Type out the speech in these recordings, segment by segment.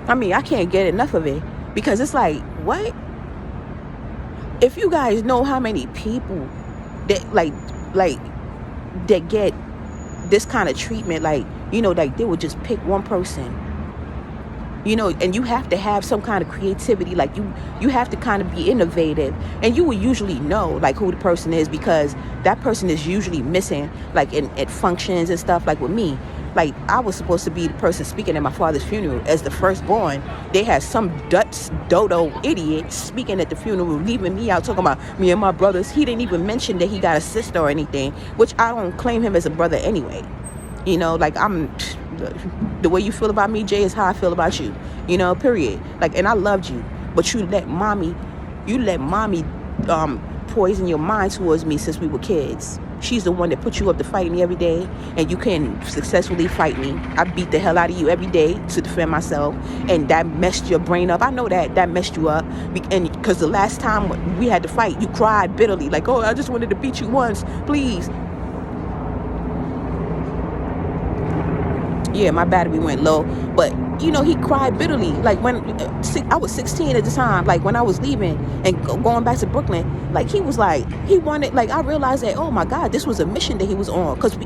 I mean, I can't get enough of it, because it's like, what? If you guys know how many people that like that get this kind of treatment, like, like they would just pick one person, and you have to have some kind of creativity, like you have to kind of be innovative, and you will usually know like who the person is, because that person is usually missing, like at functions and stuff. Like with me, like I was supposed to be the person speaking at my father's funeral as the firstborn. They had some Dutch dodo idiot speaking at the funeral, leaving me out, talking about me and my brothers. He didn't even mention that he got a sister or anything, which I don't claim him as a brother anyway. Like the way you feel about me, Jay, is how I feel about you, period. Like, and I loved you, but you let mommy poison your mind towards me since we were kids. She's the one that put you up to fight me every day, and you couldn't successfully fight me. I beat the hell out of you every day to defend myself, and that messed your brain up. I know that messed you up, and because the last time we had to fight, you cried bitterly, like, oh, I just wanted to beat you once, please. Yeah, my battery went low, but he cried bitterly. Like when I was 16 at the time, like when I was leaving and going back to Brooklyn, like he was like, he wanted, like I realized that, oh my God, this was a mission that he was on, because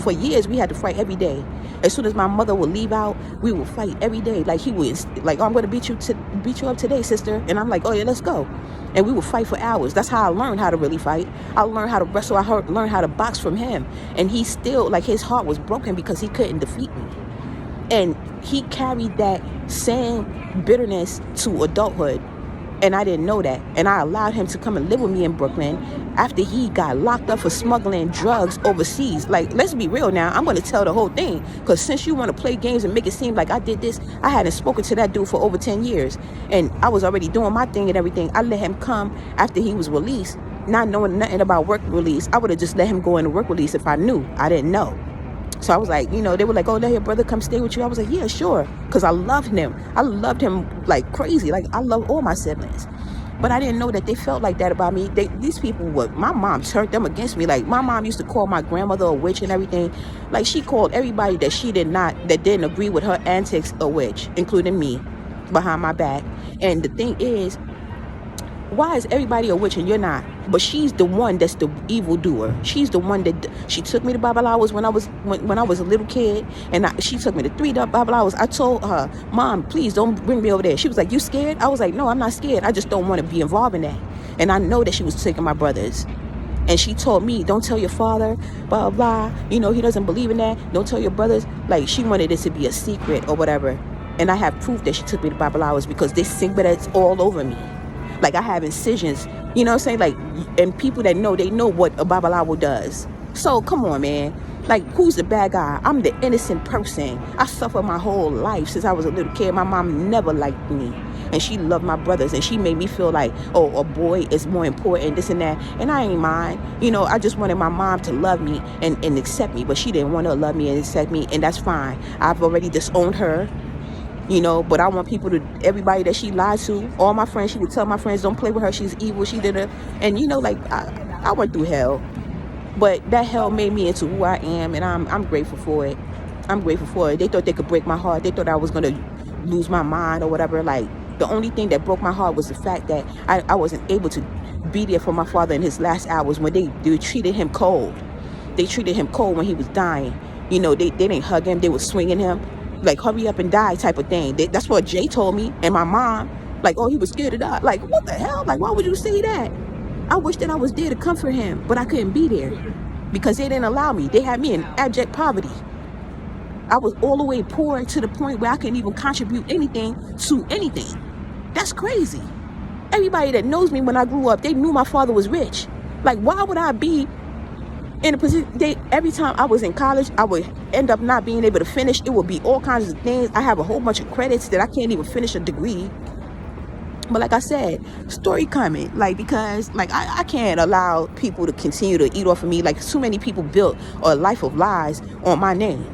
for years we had to fight every day. As soon as my mother would leave out, we would fight every day. Like he was like, oh, I'm going to beat you up today, sister, and I'm like, oh yeah, let's go. And we would fight for hours. That's how I learned how to really fight. I learned how to wrestle. I learned how to box from him. And he still, like, his heart was broken because he couldn't defeat me. And he carried that same bitterness to adulthood. And I didn't know that. And I allowed him to come and live with me in Brooklyn after he got locked up for smuggling drugs overseas. Like, let's be real now. I'm going to tell the whole thing. Because since you want to play games and make it seem like I did this, I hadn't spoken to that dude for over 10 years. And I was already doing my thing and everything. I let him come after he was released, not knowing nothing about work release. I would have just let him go into work release if I knew. I didn't know. So I was like, they were like, oh, let your brother come stay with you. I was like, yeah, sure. Because I loved him. I loved him like crazy. Like, I love all my siblings. But I didn't know that they felt like that about me. These people my mom turned them against me. Like, my mom used to call my grandmother a witch and everything. Like, she called everybody that didn't agree with her antics a witch, including me, behind my back. And the thing is, why is everybody a witch and you're not? But she's the one that's the evil doer. She's the one that, she took me to Babalawas when I was a little kid, and she took me to 3 Babalawas. I told her, Mom, please don't bring me over there. She was like, you scared? I was like, no, I'm not scared. I just don't want to be involved in that. And I know that she was taking my brothers. And she told me, don't tell your father, blah, blah. He doesn't believe in that. Don't tell your brothers. Like, she wanted it to be a secret or whatever. And I have proof that she took me to Babalawas, because this that's all over me. Like, I have incisions, you know what I'm saying? Like, and people that know, they know what a babalawo does. So, come on, man. Like, who's the bad guy? I'm the innocent person. I suffered my whole life since I was a little kid. My mom never liked me. And she loved my brothers. And she made me feel like, oh, a boy is more important, this and that. And I ain't mind. I just wanted my mom to love me and accept me. But she didn't want to love me and accept me. And that's fine. I've already disowned her. But I want everybody that she lied to, all my friends, she would tell my friends, don't play with her, she's evil, she did it. And like, I went through hell, but that hell made me into who I am, and I'm grateful for it. I'm grateful for it. They thought they could break my heart. They thought I was going to lose my mind or whatever. Like, the only thing that broke my heart was the fact that I wasn't able to be there for my father in his last hours, when they treated him cold. They treated him cold when he was dying. They didn't hug him, they were swinging him. Like, hurry up and die type of thing. That's what Jay told me. And my mom, like, oh, he was scared to die. Like, what the hell? Like, why would you say that? I wish that I was there to comfort him, but I couldn't be there because they didn't allow me. They had me in abject poverty. I was all the way poor to the point where I couldn't even contribute anything to anything. That's crazy. Everybody that knows me when I grew up, they knew my father was rich. Like, why would I be in a position? Every time I was in college, I would end up not being able to finish. It would be all kinds of things. I have a whole bunch of credits that I can't even finish a degree. But like I said, story coming. Like, because like I can't allow people to continue to eat off of me. Like, too many people built a life of lies on my name.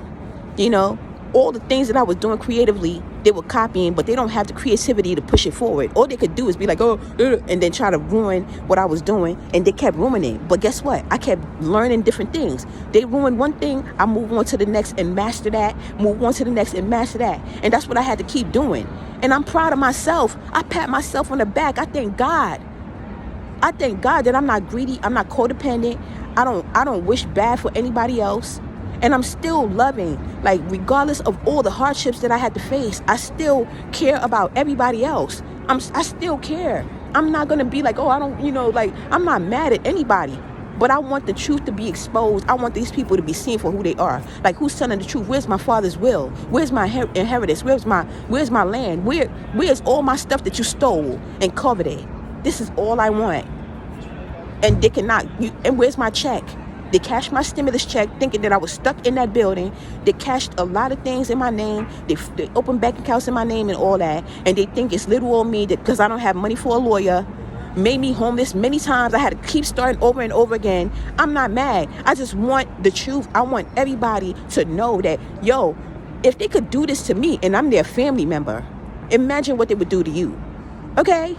all the things that I was doing creatively, they were copying, but they don't have the creativity to push it forward. All they could do is be like, and then try to ruin what I was doing, and they kept ruining it. But guess what? I kept learning different things. They ruined one thing, I move on to the next and master that, move on to the next and master that. And that's what I had to keep doing. And I'm proud of myself. I pat myself on the back. I thank God. I thank God that I'm not greedy. I'm not codependent. I don't wish bad for anybody else. And I'm still loving. Like, regardless of all the hardships that I had to face, I still care about everybody else. I still care. I'm not going to be like, I'm not mad at anybody. But I want the truth to be exposed. I want these people to be seen for who they are. Like, who's telling the truth? Where's my father's will? Where's my inheritance? Where's my land? Where's all my stuff that you stole and coveted? This is all I want. And they cannot. And where's my check? They cashed my stimulus check thinking that I was stuck in that building. They cashed a lot of things in my name. They opened bank accounts in my name and all that. And they think it's little old me that because I don't have money for a lawyer, made me homeless many times. I had to keep starting over and over again. I'm not mad. I just want the truth. I want everybody to know that, if they could do this to me and I'm their family member, imagine what they would do to you. Okay?